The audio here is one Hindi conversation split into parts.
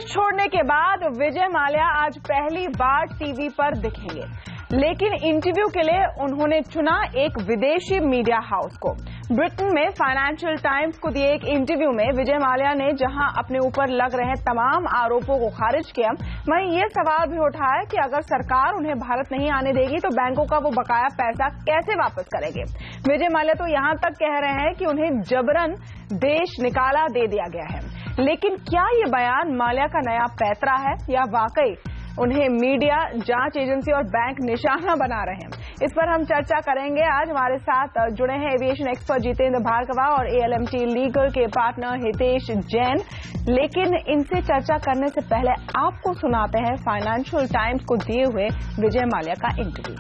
देश छोड़ने के बाद विजय माल्या आज पहली बार टीवी पर दिखेंगे, लेकिन इंटरव्यू के लिए उन्होंने चुना एक विदेशी मीडिया हाउस को। ब्रिटेन में फाइनेंशियल टाइम्स को दिए एक इंटरव्यू में विजय माल्या ने जहां अपने ऊपर लग रहे तमाम आरोपों को खारिज किया, वहीं ये सवाल भी उठाया कि अगर सरकार उन्हें भारत नहीं आने देगी तो बैंकों का वो बकाया पैसा कैसे वापस करेंगे। विजय माल्या तो यहां तक कह रहे हैं कि उन्हें जबरन देश निकाला दे दिया गया है। लेकिन क्या ये बयान माल्या का नया पैतरा है या वाकई उन्हें मीडिया, जांच एजेंसी और बैंक निशाना बना रहे हैं? इस पर हम चर्चा करेंगे। आज हमारे साथ जुड़े हैं एविएशन एक्सपर्ट जितेंद्र भार्गवा और ALMT लीगल के पार्टनर हितेश जैन। लेकिन इनसे चर्चा करने से पहले आपको सुनाते हैं फाइनेंशियल टाइम्स को दिए हुए विजय माल्या का interview.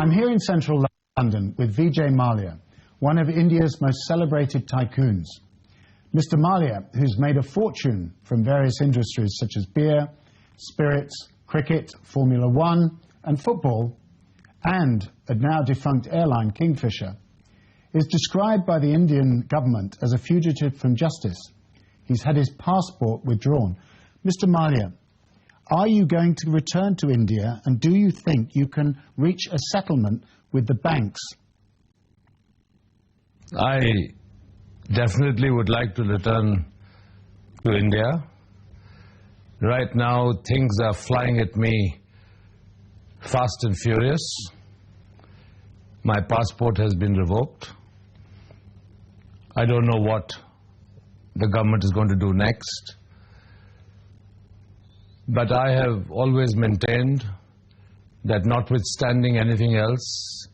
I'm here in central London with Vijay Mallya, one of India's most celebrated tycoons. Mr. Mallya, who's made a fortune from various industries such as beer, spirits, cricket, Formula One and football, and a now defunct airline, Kingfisher, is described by the Indian government as a fugitive from justice. He's had his passport withdrawn. Mr. Mallya, are you going to return to India, and do you think you can reach a settlement with the banks? I definitely would like to return to India. Right now, things are flying at me fast and furious. My passport has been revoked. I don't know what the government is going to do next. But I have always maintained that notwithstanding anything else,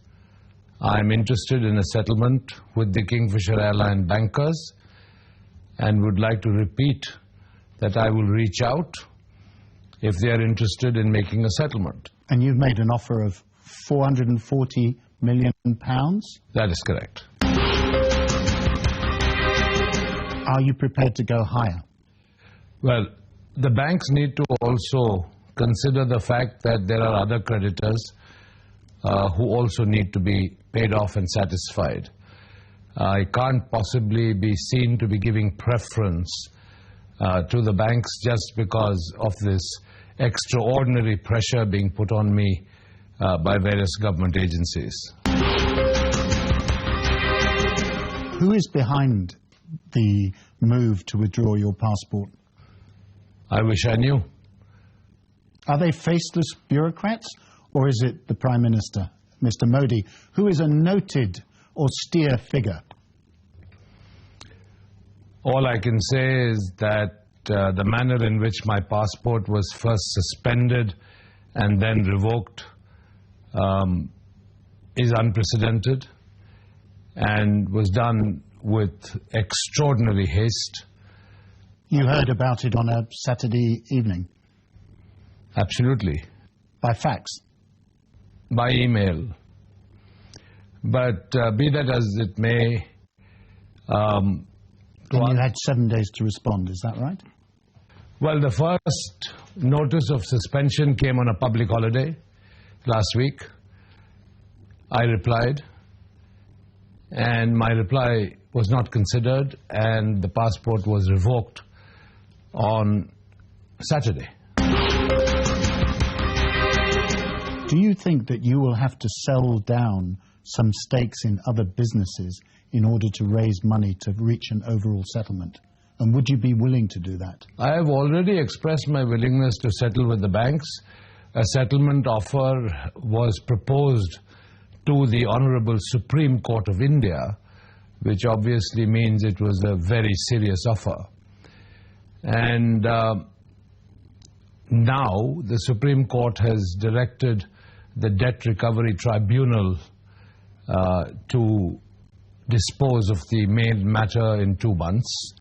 I am interested in a settlement with the Kingfisher Airline bankers and would like to repeat that I will reach out if they are interested in making a settlement. And you've made an offer of £440 million? That is correct. Are you prepared to go higher? Well, the banks need to also consider the fact that there are other creditors who also need to be paid off and satisfied. I can't possibly be seen to be giving preference to the banks just because of this extraordinary pressure being put on me by various government agencies. Who is behind the move to withdraw your passport? I wish I knew. Are they faceless bureaucrats, or is it the Prime Minister, Mr. Modi, who is a noted austere figure? All I can say is that the manner in which my passport was first suspended and then revoked is unprecedented and was done with extraordinary haste. You heard about it on a Saturday evening? Absolutely. By fax? By email. But be that as it may... and you had 7 days to respond, is that right? Well, the first notice of suspension came on a public holiday last week. I replied, and my reply was not considered, and the passport was revoked on Saturday. Do you think that you will have to sell down some stakes in other businesses in order to raise money to reach an overall settlement? And would you be willing to do that? I have already expressed my willingness to settle with the banks. A settlement offer was proposed to the Honorable Supreme Court of India, which obviously means it was a very serious offer. And now the Supreme Court has directed the Debt Recovery Tribunal to dispose of the main matter in 2 months.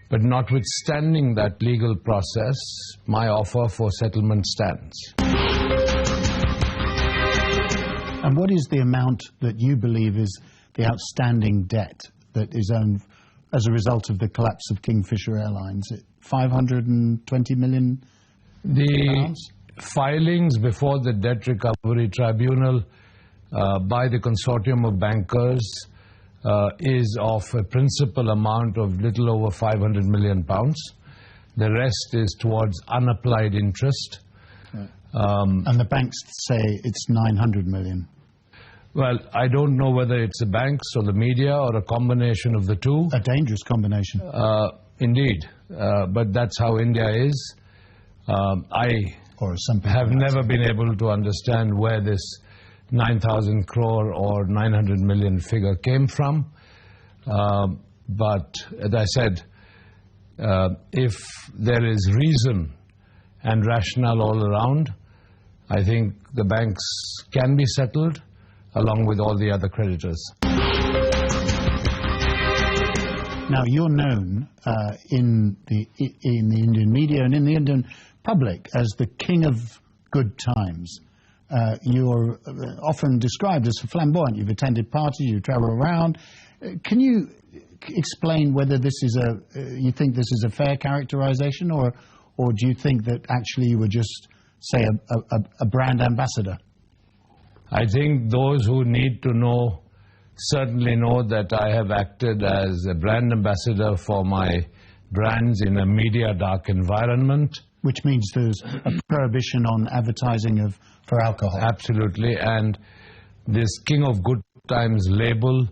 But notwithstanding that legal process, my offer for settlement stands. And what is the amount that you believe is the outstanding debt that is owned as a result of the collapse of Kingfisher Airlines? 520 million pounds? The filings before the Debt Recovery Tribunal by the consortium of bankers is of a principal amount of little over 500 million pounds. The rest is towards unapplied interest. And the banks say it's 900 million. Well, I don't know whether it's the banks or the media or a combination of the two. A dangerous combination. Indeed. But that's how India is. I have never been able to understand where this 9,000 crore or 900 million figure came from. But as I said, if there is reason and rationale all around, I think the banks can be settled along with all the other creditors. Now, you're known in the Indian media and in the Indian public as the king of good times. You're often described as flamboyant. You've attended parties, you travel around. Can you explain whether this is you think this is a fair characterization, or do you think that actually you were just, say, a brand ambassador? I think those who need to know certainly know that I have acted as a brand ambassador for my brands in a media dark environment. Which means there's a prohibition on advertising for alcohol. Absolutely, and this King of Good Times label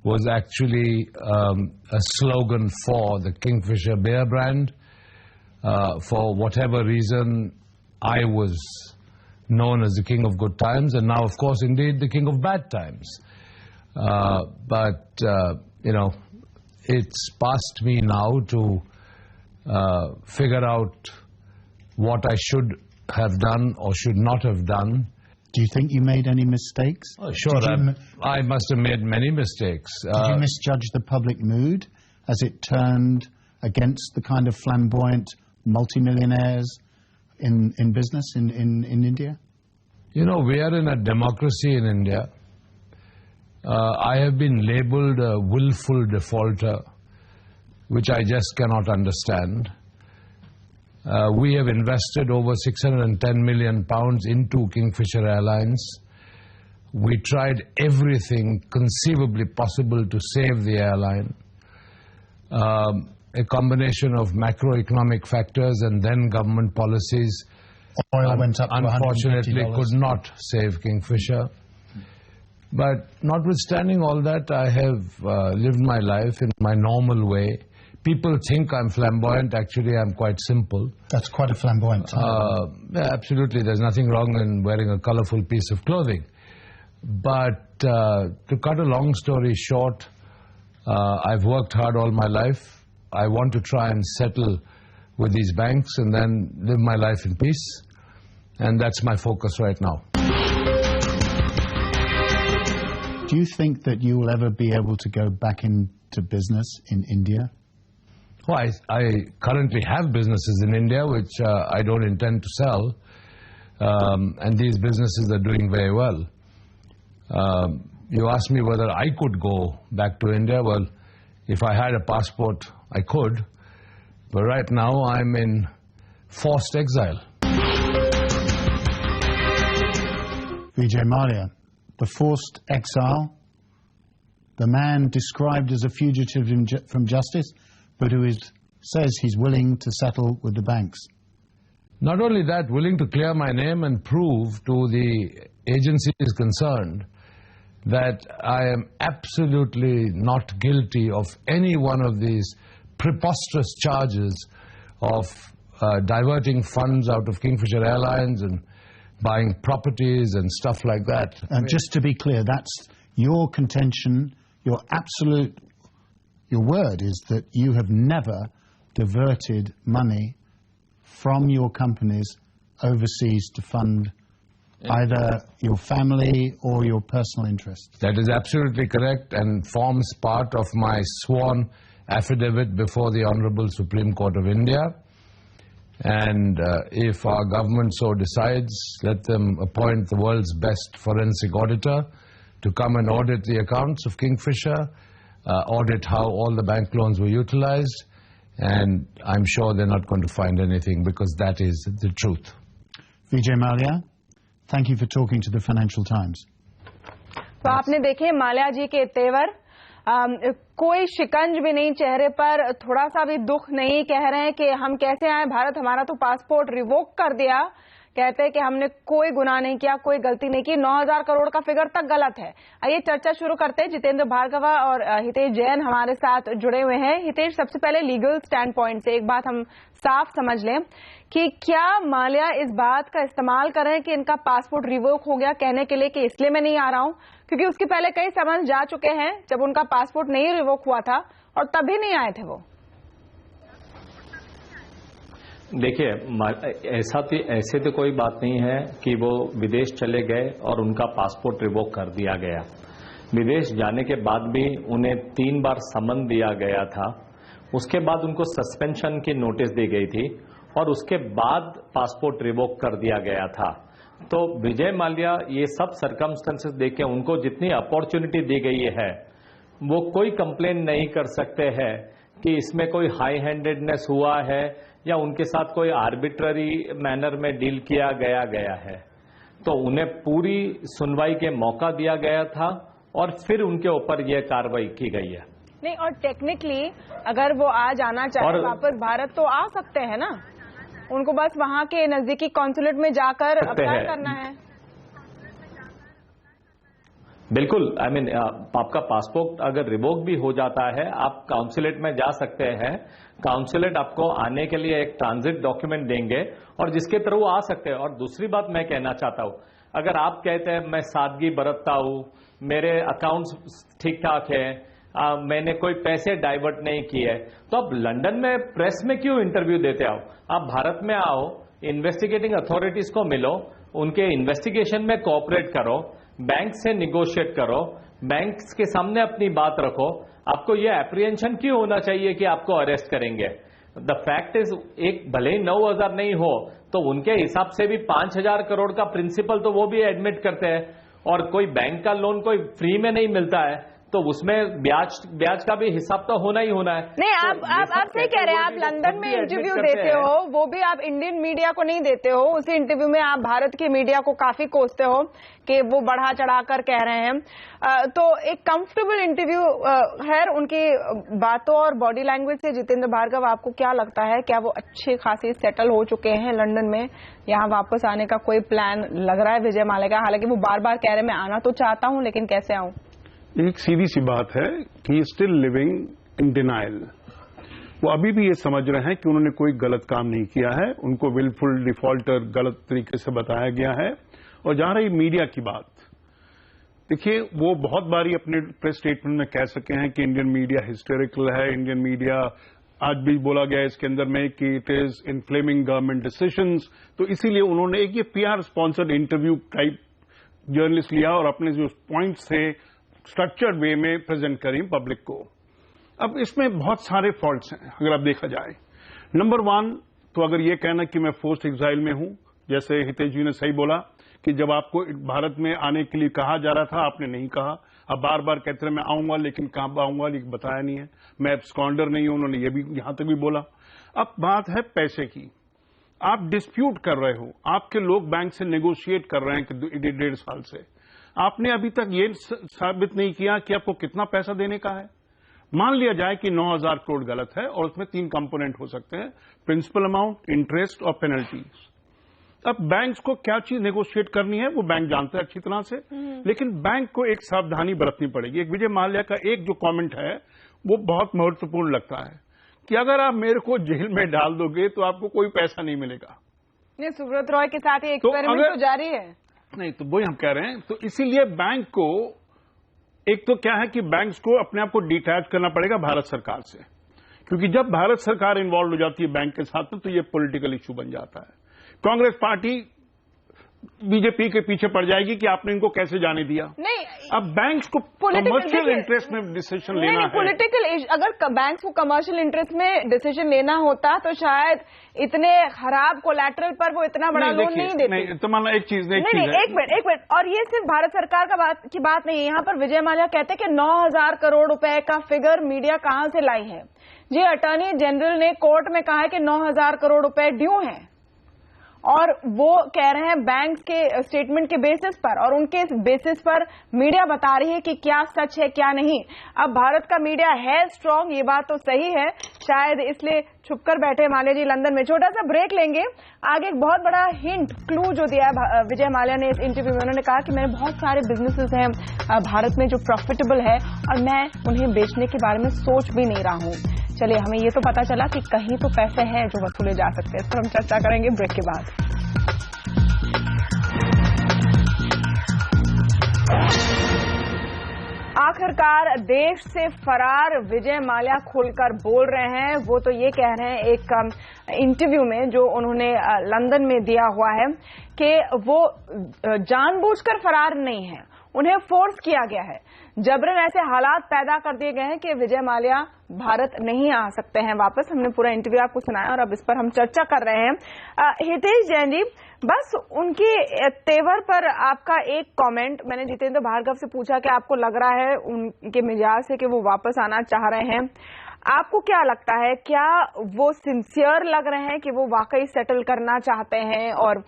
was actually a slogan for the Kingfisher beer brand. For whatever reason, I was known as the King of Good Times, and now, of course, indeed, the King of Bad Times. But you know, it's past me now to figure out what I should have done or should not have done. Do you think you made any mistakes? Oh, sure, I must have made many mistakes. Did you misjudge the public mood as it turned against the kind of flamboyant multimillionaires in business in India? You know, we are in a democracy in India. I have been labelled a willful defaulter, which I just cannot understand. We have invested over 610 million pounds into Kingfisher Airlines. We tried everything conceivably possible to save the airline. A combination of macroeconomic factors and then government policies Oil went up to unfortunately $150. could not save Kingfisher. But notwithstanding all that, I have lived my life in my normal way. People think I'm flamboyant. Actually, I'm quite simple. That's quite a flamboyant time. Yeah, absolutely. There's nothing wrong in wearing a colorful piece of clothing. But to cut a long story short, I've worked hard all my life. I want to try and settle with these banks and then live my life in peace. And that's my focus right now. Do you think that you will ever be able to go back into business in India? Well, I currently have businesses in India which I don't intend to sell. And these businesses are doing very well. You asked me whether I could go back to India. Well, if I had a passport, I could. But right now, I'm in forced exile. Vijay Mallya, the forced exile, the man described as a fugitive from justice, but who says he's willing to settle with the banks. Not only that, willing to clear my name and prove to the agencies concerned that I am absolutely not guilty of any one of these preposterous charges of diverting funds out of Kingfisher Airlines and buying properties and stuff like that. And just to be clear, that's your contention, your word is that you have never diverted money from your companies overseas to fund either your family or your personal interests. That is absolutely correct and forms part of my sworn affidavit before the Honorable Supreme Court of India. And if our government so decides, let them appoint the world's best forensic auditor to come and audit the accounts of Kingfisher, audit how all the bank loans were utilized, and I'm sure they're not going to find anything because that is the truth. Vijay Mallya, thank you for talking to the Financial Times. तो आपने देखे माल्या जी के तेवर कोई शिकंज भी नहीं चेहरे पर, थोड़ा सा भी दुख नहीं, कह रहे हैं कि हम कैसे आए भारत, हमारा तो पासपोर्ट रिवोक कर दिया। कहते हैं कि हमने कोई गुनाह नहीं किया, कोई गलती नहीं की, 9,000 करोड़ का फिगर तक गलत है। आइए चर्चा शुरू करते हैं। जितेंद्र भार्गव और हितेश जैन हमारे साथ जुड़े हुए हैं। हितेश, सबसे पहले लीगल स्टैंड पॉइंट से एक बात हम साफ समझ लें कि क्या माल्या इस बात का इस्तेमाल कर रहे हैं कि इनका पासपोर्ट रिवोक हो गया कहने के लिए कि इसलिए मैं नहीं आ रहा हूं, क्योंकि उसके पहले कई समन जा चुके हैं जब उनका पासपोर्ट नहीं रिवोक हुआ था और तभी नहीं आए थे वो। देखिए, ऐसे तो कोई बात नहीं है कि वो विदेश चले गए और उनका पासपोर्ट रिवोक कर दिया गया। विदेश जाने के बाद भी उन्हें 3 बार समन दिया गया था, उसके बाद उनको सस्पेंशन की नोटिस दी गई थी और उसके बाद पासपोर्ट रिवोक कर दिया गया था। तो विजय माल्या ये सब सर्कमस्टेंसेस देख के उनको जितनी अपॉर्चुनिटी दी गई है वो कोई कंप्लेन नहीं कर सकते हैं कि इसमें कोई हाई हैंडेडनेस हुआ है या उनके साथ कोई आर्बिट्ररी मैनर में डील किया गया है। तो उन्हें पूरी सुनवाई के मौका दिया गया था और फिर उनके ऊपर यह कार्रवाई की गई है। नहीं, और टेक्निकली अगर वो आज आना चाहे वापस भारत तो आ सकते हैं ना, उनको बस वहां के नजदीकी कॉन्सुलेट में जाकर अप्लाई करना है। बिल्कुल, आपका पासपोर्ट अगर रिवोक भी हो जाता है, आप काउंसुलेट में जा सकते हैं। काउंसुलेट आपको आने के लिए एक ट्रांजिट डॉक्यूमेंट देंगे और जिसके थ्रू आ सकते हैं। और दूसरी बात मैं कहना चाहता हूं, अगर आप कहते हैं मैं सादगी बरतता हूं, मेरे अकाउंट्स ठीक ठाक है, मैंने कोई पैसे डाइवर्ट नहीं किए, तो आप लंदन में प्रेस में क्यों इंटरव्यू देते आओ? आप भारत में आओ, इन्वेस्टिगेटिंग अथॉरिटीज को मिलो, उनके इन्वेस्टिगेशन में कोऑपरेट करो, बैंक से निगोशिएट करो, बैंक के सामने अपनी बात रखो। आपको यह एप्रीहेंशन क्यों होना चाहिए कि आपको अरेस्ट करेंगे? द फैक्ट इज, एक भले ही 9,000 नहीं हो तो उनके हिसाब से भी 5,000 करोड़ का प्रिंसिपल तो वो भी एडमिट करते हैं। और कोई बैंक का लोन कोई फ्री में नहीं मिलता है, तो उसमें ब्याज का भी हिसाब तो होना ही होना है। नहीं, आप सही कह रहे हैं। आप लंदन में इंटरव्यू देते हो, वो भी आप इंडियन मीडिया को नहीं देते हो। उसी इंटरव्यू में आप भारत की मीडिया को काफी कोसते हो कि वो बढ़ा चढ़ाकर कह रहे हैं। तो एक कंफर्टेबल इंटरव्यू है उनकी बातों और बॉडी लैंग्वेज से। जितेंद्र भार्गव, आपको क्या लगता है, क्या वो अच्छे खासे सेटल हो चुके हैं लंदन में? यहाँ वापस आने का कोई प्लान लग रहा है विजय माल्या का? हालांकि वो बार बार कह रहे हैं मैं आना तो चाहता हूँ लेकिन कैसे आऊं? एक सीधी सी बात है कि स्टिल लिविंग इन डिनाइल। वो अभी भी ये समझ रहे हैं कि उन्होंने कोई गलत काम नहीं किया है, उनको विलफुल डिफॉल्टर गलत तरीके से बताया गया है। और जहां रही मीडिया की बात, देखिए वो बहुत बारी अपने प्रेस स्टेटमेंट में कह सके हैं कि इंडियन मीडिया हिस्टेरिकल है, इंडियन मीडिया, आज भी बोला गया इसके अंदर में कि इट इज इन्फ्लेमिंग गवर्नमेंट डिसीजंस। तो इसीलिए उन्होंने एक ये PR sponsored interview type journalist लिया और अपने जो पॉइंट्स थे स्ट्रक्चर्ड वे में प्रेजेंट करें पब्लिक को। अब इसमें बहुत सारे फॉल्ट्स हैं अगर आप देखा जाए। नंबर 1 तो अगर ये कहना कि मैं फोर्स्ड एग्जाइल में हूं, जैसे हितेश जी ने सही बोला कि जब आपको भारत में आने के लिए कहा जा रहा था आपने नहीं कहा, अब बार बार कहते रहे मैं आऊंगा लेकिन कहां आऊंगा लेकिन बताया नहीं है, मैं एब्सकॉन्डर नहीं हूं, उन्होंने ये भी यहां तक भी बोला। अब बात है पैसे की, आप डिस्प्यूट कर रहे हो, आपके लोग बैंक से नेगोशिएट कर रहे हैं 1.5 साल से, आपने अभी तक ये साबित नहीं किया कि आपको कितना पैसा देने का है। मान लिया जाए कि 9,000 करोड़ गलत है और उसमें 3 कंपोनेंट हो सकते हैं, प्रिंसिपल अमाउंट, इंटरेस्ट और पेनल्टीज। अब बैंक्स को क्या चीज नेगोशिएट करनी है वो बैंक जानते हैं अच्छी तरह से, लेकिन बैंक को एक सावधानी बरतनी पड़ेगी। एक विजय माल्या का एक जो कमेंट है वो बहुत महत्वपूर्ण लगता है कि अगर आप मेरे को जेल में डाल दोगे तो आपको कोई पैसा नहीं मिलेगा। नहीं, सुब्रत रॉय के साथ ये एक्सपेरिमेंट तो जारी है। नहीं, तो वही हम कह रहे हैं। तो इसीलिए बैंक को एक तो क्या है कि बैंक्स को अपने आप को डिटैच करना पड़ेगा भारत सरकार से, क्योंकि जब भारत सरकार इन्वॉल्व हो जाती है बैंक के साथ में तो ये पॉलिटिकल इश्यू बन जाता है। कांग्रेस पार्टी बीजेपी के पीछे पड़ जाएगी कि आपने इनको कैसे जाने दिया। नहीं, अब बैंक्स को कमर्शियल इंटरेस्ट में डिसीजन लेना है। पॉलिटिकल, अगर बैंक्स को कमर्शियल इंटरेस्ट में डिसीजन लेना होता तो शायद इतने खराब कोलैटरल पर वो इतना बड़ा लोन नहीं देते। नहीं, तो माना एक चीज एक मिनट, और ये सिर्फ भारत सरकार की बात नहीं है। यहाँ पर विजय माल्या कहते हैं कि 9,000 करोड़ रुपए का फिगर मीडिया कहां से लाई है। जी, अटॉर्नी जनरल ने कोर्ट में कहा है कि 9,000 करोड़ रुपए ड्यू हैं और वो कह रहे हैं बैंक के स्टेटमेंट के बेसिस पर, और उनके बेसिस पर मीडिया बता रही है कि क्या सच है क्या नहीं। अब भारत का मीडिया है स्ट्रांग, ये बात तो सही है, शायद इसलिए छुपकर बैठे माल्या जी लंदन में। छोटा सा ब्रेक लेंगे, आगे एक बहुत बड़ा हिंट, क्लू जो दिया है विजय माल्या ने इस इंटरव्यू में। उन्होंने कहा कि मेरे बहुत सारे बिजनेसेस हैं भारत में जो प्रॉफिटेबल है और मैं उन्हें बेचने के बारे में सोच भी नहीं रहा हूं। चलिए, हमें ये तो पता चला कि कहीं तो पैसे हैं जो वसूले जा सकते हैं। इस पर हम चर्चा करेंगे ब्रेक के बाद। आखिरकार देश से फरार विजय माल्या खुलकर बोल रहे हैं। वो तो ये कह रहे हैं एक इंटरव्यू में जो उन्होंने लंदन में दिया हुआ है कि वो जानबूझकर फरार नहीं है, उन्हें फोर्स किया गया है, जबरन ऐसे हालात पैदा कर दिए गए हैं कि विजय माल्या भारत नहीं आ सकते हैं वापस। हमने पूरा इंटरव्यू आपको सुनाया और अब इस पर हम चर्चा कर रहे हैं। हितेश जैन जी, बस उनके तेवर पर आपका एक कमेंट, मैंने जितेंद्र भार्गव से पूछा कि आपको लग रहा है उनके मिजाज से कि वो वापस आना चाह रहे हैं, आपको क्या लगता है, क्या वो सिंसियर लग रहे हैं कि वो वाकई सेटल करना चाहते हैं और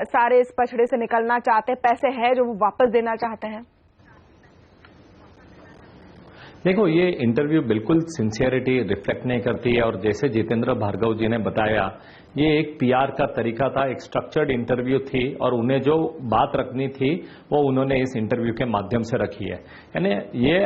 सारे इस पछड़े से निकलना चाहते हैं, पैसे है जो वो वापस देना चाहते हैं? देखो, ये इंटरव्यू बिल्कुल सिंसियरिटी रिफ्लेक्ट नहीं करती है और जैसे जितेंद्र भार्गव जी ने बताया, ये एक पीआर का तरीका था, एक स्ट्रक्चर्ड इंटरव्यू थी और उन्हें जो बात रखनी थी वो उन्होंने इस इंटरव्यू के माध्यम से रखी है। यानी ये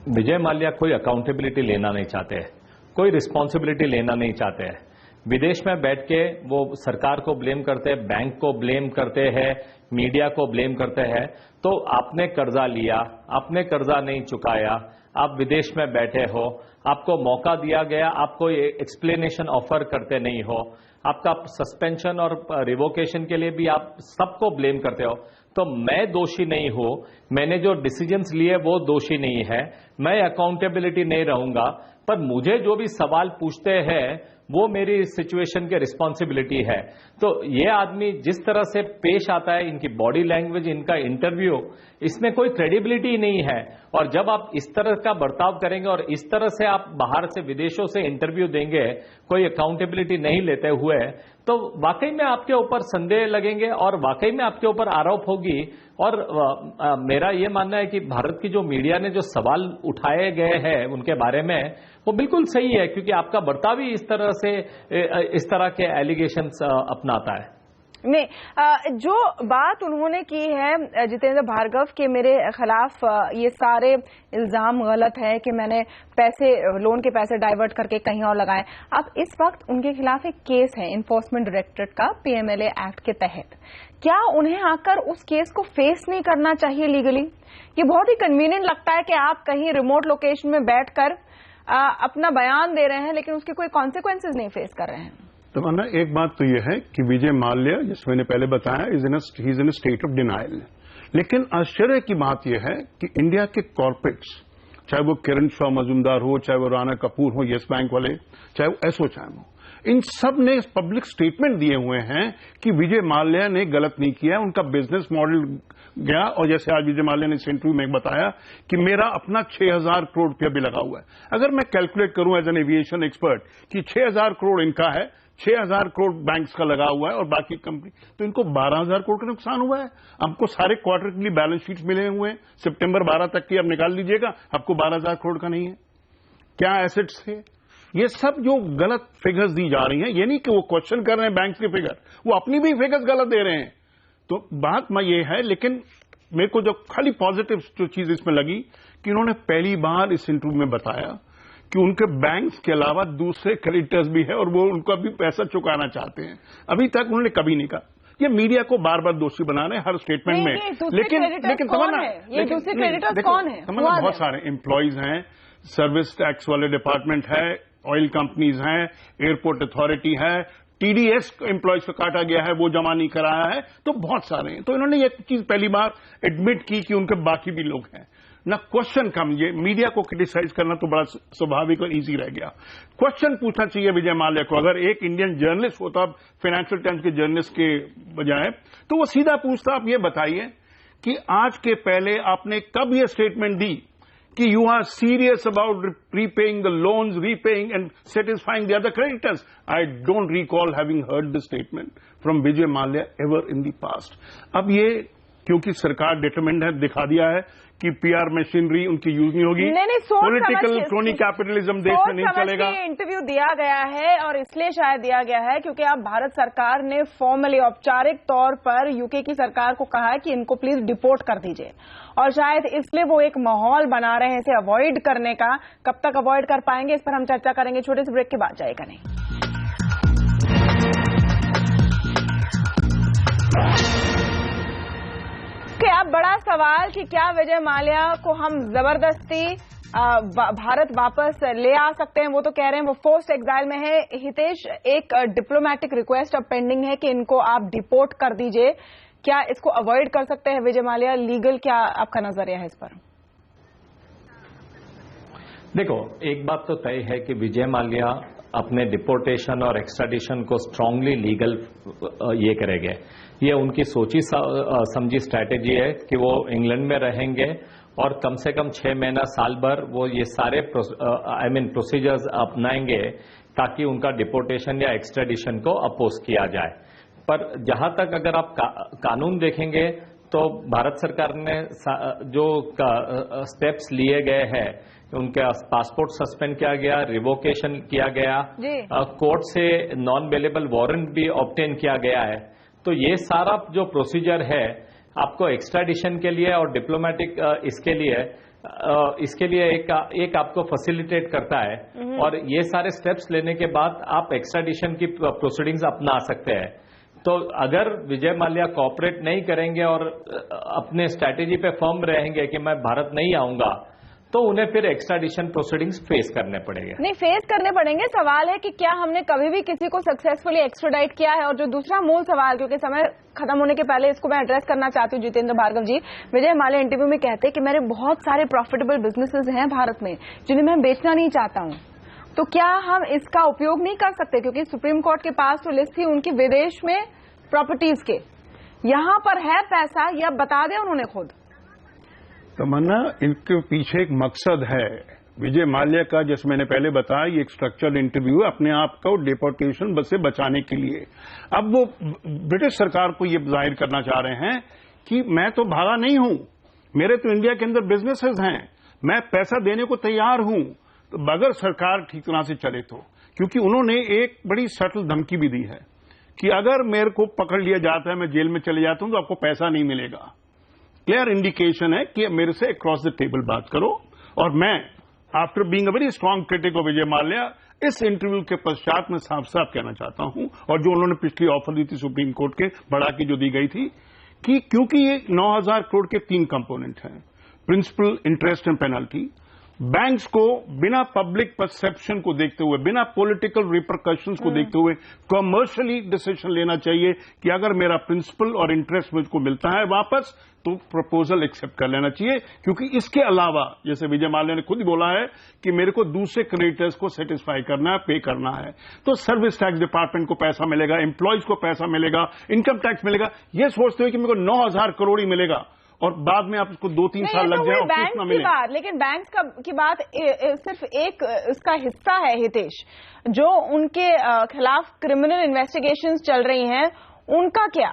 विजय माल्या कोई अकाउंटेबिलिटी लेना नहीं चाहते हैं, कोई रिस्पॉन्सिबिलिटी लेना नहीं चाहते हैं। विदेश में बैठ के वो सरकार को ब्लेम करते हैं, बैंक को ब्लेम करते हैं, मीडिया को ब्लेम करते हैं। तो आपने कर्जा लिया, आपने कर्जा नहीं चुकाया, आप विदेश में बैठे हो, आपको मौका दिया गया, आप कोई एक्सप्लेनेशन ऑफर करते नहीं हो, आपका सस्पेंशन और रिवोकेशन के लिए भी आप सबको ब्लेम करते हो। तो मैं दोषी नहीं हूं, मैंने जो डिसीजंस लिए वो दोषी नहीं है, मैं अकाउंटेबिलिटी नहीं रहूंगा, पर मुझे जो भी सवाल पूछते हैं वो मेरी सिचुएशन की रिस्पॉन्सिबिलिटी है। तो ये आदमी जिस तरह से पेश आता है, इनकी बॉडी लैंग्वेज, इनका इंटरव्यू, इसमें कोई क्रेडिबिलिटी नहीं है। और जब आप इस तरह का बर्ताव करेंगे और इस तरह से आप बाहर से विदेशों से इंटरव्यू देंगे कोई अकाउंटेबिलिटी नहीं लेते हुए, तो वाकई में आपके ऊपर संदेह लगेंगे और वाकई में आपके ऊपर आरोप होगी। और मेरा ये मानना है कि भारत की जो मीडिया ने जो सवाल उठाए गए हैं उनके बारे में, वो बिल्कुल सही है, क्योंकि आपका बर्ताव ही इस तरह के एलिगेशंस अपनाता है। नहीं, जो बात उन्होंने की है जितेंद्र भार्गव के मेरे खिलाफ ये सारे इल्जाम गलत है कि मैंने पैसे, लोन के पैसे डाइवर्ट करके कहीं और लगाए। अब इस वक्त उनके खिलाफ एक केस है इन्फोर्समेंट डायरेक्टरेट का पीएमएलए एक्ट के तहत। क्या उन्हें आकर उस केस को फेस नहीं करना चाहिए लीगली? ये बहुत ही कन्वीनियंट लगता है कि आप कहीं रिमोट लोकेशन में बैठकर अपना बयान दे रहे हैं लेकिन उसके कोई कॉन्सिक्वेंसेज नहीं फेस कर रहे हैं। तो माना एक बात तो यह है कि विजय माल्या, जैसे मैंने पहले बताया, is in state of denial. लेकिन आश्चर्य की बात यह है कि इंडिया के कॉर्पोरेट्स, चाहे वो किरण शाह मजूमदार हो, चाहे वो राणा कपूर हो येस बैंक वाले, चाहे वो एसोचैम हो, इन सब ने पब्लिक स्टेटमेंट दिए हुए हैं कि विजय माल्या ने गलत नहीं किया, उनका बिजनेस मॉडल गया। और जैसे आज विजय माल्या ने इस इंटरव्यू में बताया कि मेरा अपना 6,000 करोड़ रुपया भी लगा हुआ है। अगर मैं कैलकुलेट करूं एज एन एविएशन एक्सपर्ट कि 6,000 करोड़ इनका है, 6,000 करोड़ बैंक्स का लगा हुआ है और बाकी कंपनी, तो इनको 12,000 करोड़ का नुकसान हुआ है। आपको सारे क्वार्टर के लिए बैलेंस शीट्स मिले हुए हैं, सितंबर 12 तक की आप निकाल लीजिएगा, आपको 12,000 करोड़ का नहीं है। क्या एसेट्स थे? ये सब जो गलत फिगर्स दी जा रही हैं, ये नहीं कि वो क्वेश्चन कर रहे हैं बैंक के फिगर, वो अपनी भी फिगर्स गलत दे रहे हैं। तो बात में ये है, लेकिन मेरे को जो खाली पॉजिटिव जो चीज इसमें लगी कि उन्होंने पहली बार इस इंटरव्यू में बताया कि उनके बैंक्स के अलावा दूसरे क्रेडिटर्स भी है और वो उनका भी पैसा चुकाना चाहते हैं। अभी तक उन्होंने कभी नहीं कहा। ये मीडिया को बार बार दोषी बना रहे हैं हर स्टेटमेंट में। लेकिन कौन है? बहुत सारे एम्प्लॉयज हैं, सर्विस टैक्स वाले डिपार्टमेंट है, ऑयल कंपनीज हैं, एयरपोर्ट अथॉरिटी है, टीडीएस एम्प्लॉयज को काटा गया है, वो जमा नहीं कराया है, तो बहुत सारे हैं। तो इन्होंने ये चीज पहली बार एडमिट की कि उनके बाकी भी लोग हैं ना। क्वेश्चन कम, ये मीडिया को क्रिटिसाइज करना तो बड़ा स्वाभाविक और इजी रह गया। क्वेश्चन पूछना चाहिए विजय माल्या को। अगर एक इंडियन जर्नलिस्ट होता फाइनेंशियल टाइम्स के जर्नलिस्ट के बजाय, तो वो सीधा पूछता, आप ये बताइए कि आज के पहले आपने कब ये स्टेटमेंट दी कि you are serious about repaying the loans, repaying and satisfying the other creditors. I don't recall having heard the statement from Vijay Mallya ever in the past. अब ये क्योंकि सरकार डिटरमिन्ड है, दिखा दिया है कि पीआर मशीनरी उनकी यूज नहीं होगी, पॉलिटिकल क्रोनी कैपिटलिज्म देश में नहीं चलेगा। इंटरव्यू दिया गया है और इसलिए शायद दिया गया है क्योंकि अब भारत सरकार ने फॉर्मली औपचारिक तौर पर यूके की सरकार को कहा है कि इनको प्लीज डिपोर्ट कर दीजिए, और शायद इसलिए वो एक माहौल बना रहे हैं इसे अवॉइड करने का। कब तक अवॉइड कर पाएंगे इस पर हम चर्चा करेंगे छोटे से ब्रेक के बाद, जाएगा नहीं। अब बड़ा सवाल कि क्या विजय माल्या को हम जबरदस्ती भारत वापस ले आ सकते हैं। वो तो कह रहे हैं वो फोर्स्ड एग्जाइल में है। हितेश, एक डिप्लोमेटिक रिक्वेस्ट अब पेंडिंग है कि इनको आप डिपोर्ट कर दीजिए, क्या इसको अवॉइड कर सकते हैं विजय माल्या? लीगल क्या आपका नजरिया है इस पर? देखो, एक बात तो तय है कि विजय माल्या अपने डिपोर्टेशन और एक्स्ट्राडिशन को स्ट्रांगली लीगल ये करेंगे। ये उनकी सोची समझी स्ट्रैटेजी है कि वो इंग्लैंड में रहेंगे और कम से कम 6 महीना साल भर वो ये सारे प्रोसीजर्स अपनाएंगे ताकि उनका डिपोर्टेशन या एक्स्ट्राडिशन को अपोज किया जाए। पर जहां तक अगर आप कानून देखेंगे तो भारत सरकार ने जो स्टेप्स लिए गए हैं, उनका पासपोर्ट सस्पेंड किया गया, रिवोकेशन किया गया, कोर्ट से नॉन अवेलेबल वारंट भी ऑब्टेन किया गया है। तो ये सारा जो प्रोसीजर है आपको एक्स्ट्राडिशन के लिए और डिप्लोमेटिक इसके लिए एक आपको फैसिलिटेट करता है, और ये सारे स्टेप्स लेने के बाद आप एक्स्ट्राडिशन की प्रोसीडिंग्स अपना सकते हैं। तो अगर विजय माल्या कोऑपरेट नहीं करेंगे और अपने स्ट्रैटेजी पे फर्म रहेंगे कि मैं भारत नहीं आऊंगा, तो उन्हें फिर एक्स्ट्राडिशन प्रोसीडिंग्स फेस करने पड़ेंगे। नहीं, फेस करने पड़ेंगे। सवाल है कि क्या हमने कभी भी किसी को सक्सेसफुली एक्स्ट्राडाइट किया है? और जो दूसरा मूल सवाल, क्योंकि समय खत्म होने के पहले इसको मैं एड्रेस करना चाहती हूँ जितेंद्र भार्गव जी। विजय माल्या इंटरव्यू में कहते हैं कि मेरे बहुत सारे प्रॉफिटेबल बिजनेसेस हैं भारत में जिन्हें मैं बेचना नहीं चाहता हूँ, तो क्या हम इसका उपयोग नहीं कर सकते? क्योंकि सुप्रीम कोर्ट के पास तो लिस्ट थी उनकी विदेश में प्रॉपर्टीज के, यहां पर है पैसा, या बता दें उन्होंने खुद। तमन्ना, इनके पीछे एक मकसद है विजय माल्या का, जैसे मैंने पहले बताया, ये एक स्ट्रक्चर्ड इंटरव्यू है अपने आप को डिपोर्टेशन से बचाने के लिए। अब वो ब्रिटिश सरकार को ये जाहिर करना चाह रहे हैं कि मैं तो भागा नहीं हूं, मेरे तो इंडिया के अंदर बिजनेसेस हैं, मैं पैसा देने को तैयार हूं, तो अगर सरकार ठीक तरह से चले तो। क्योंकि उन्होंने एक बड़ी सटल धमकी भी दी है कि अगर मेरे को पकड़ लिया जाता है, मैं जेल में चले जाता हूं, तो आपको पैसा नहीं मिलेगा। क्लियर इंडिकेशन है कि मेरे से अक्रॉस द टेबल बात करो। और मैं after being a very strong critic of Vijay Mallya, इस इंटरव्यू के पश्चात मैं साफ साफ कहना चाहता हूं, और जो उन्होंने पिछली ऑफर दी थी सुप्रीम कोर्ट के बढ़ा के जो दी गई थी, कि क्योंकि ये 9,000 करोड़ के 3 कंपोनेंट हैं, principal, interest and penalty, banks को बिना पब्लिक परसेप्शन को देखते हुए, बिना पॉलिटिकल रिपरकशंस को देखते हुए कमर्शियली डिसीजन लेना चाहिए कि अगर मेरा प्रिंसिपल और इंटरेस्ट मुझको मिलता है वापस, तो प्रपोजल एक्सेप्ट कर लेना चाहिए। क्योंकि इसके अलावा, जैसे विजय माल्या ने खुद ही बोला है कि मेरे को दूसरे क्रेडिटर्स को सेटिस्फाई करना है, पे करना है, तो सर्विस टैक्स डिपार्टमेंट को पैसा मिलेगा, एम्प्लॉयज को पैसा मिलेगा, इनकम टैक्स मिलेगा। ये सोचते हुए कि मेरे को 9,000 करोड़ ही मिलेगा और बाद में आप उसको 2-3 साल लग जाए ऑफिस में मिले। लेकिन बैंक की बात सिर्फ एक उसका हिस्सा है हितेश, जो उनके खिलाफ क्रिमिनल इन्वेस्टिगेशंस चल रही हैं, उनका क्या?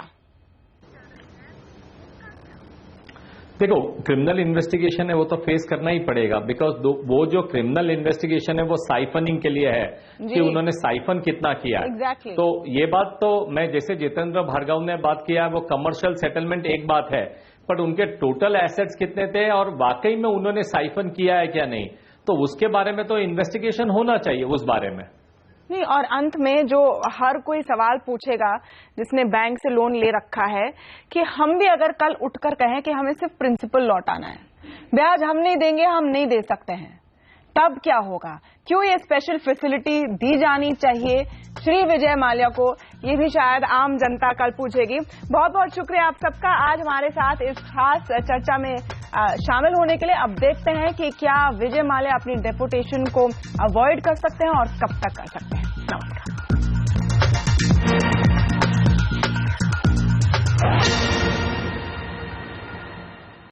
देखो, क्रिमिनल इन्वेस्टिगेशन है वो तो फेस करना ही पड़ेगा, बिकॉज वो जो क्रिमिनल इन्वेस्टिगेशन है वो साइफनिंग के लिए है कि उन्होंने साइफन कितना किया है। Exactly. तो ये बात तो मैं, जैसे जितेंद्र भार्गव ने बात किया, वो कमर्शियल सेटलमेंट एक बात है, बट उनके टोटल एसेट्स कितने थे और वाकई में उन्होंने साइफन किया है क्या नहीं, तो उसके बारे में तो इन्वेस्टिगेशन होना चाहिए उस बारे में। नहीं, और अंत में जो हर कोई सवाल पूछेगा जिसने बैंक से लोन ले रखा है, कि हम भी अगर कल उठकर कहें कि हमें सिर्फ प्रिंसिपल लौटाना है, ब्याज हम नहीं देंगे, हम नहीं दे सकते हैं, तब क्या होगा? क्यों ये स्पेशल फैसिलिटी दी जानी चाहिए श्री विजय माल्या को? ये भी शायद आम जनता कल पूछेगी। बहुत बहुत शुक्रिया आप सबका आज हमारे साथ इस खास चर्चा में शामिल होने के लिए। अब देखते हैं कि क्या विजय माल्या अपनी डेपुटेशन को अवॉइड कर सकते हैं और कब तक कर सकते हैं। नमस्कार।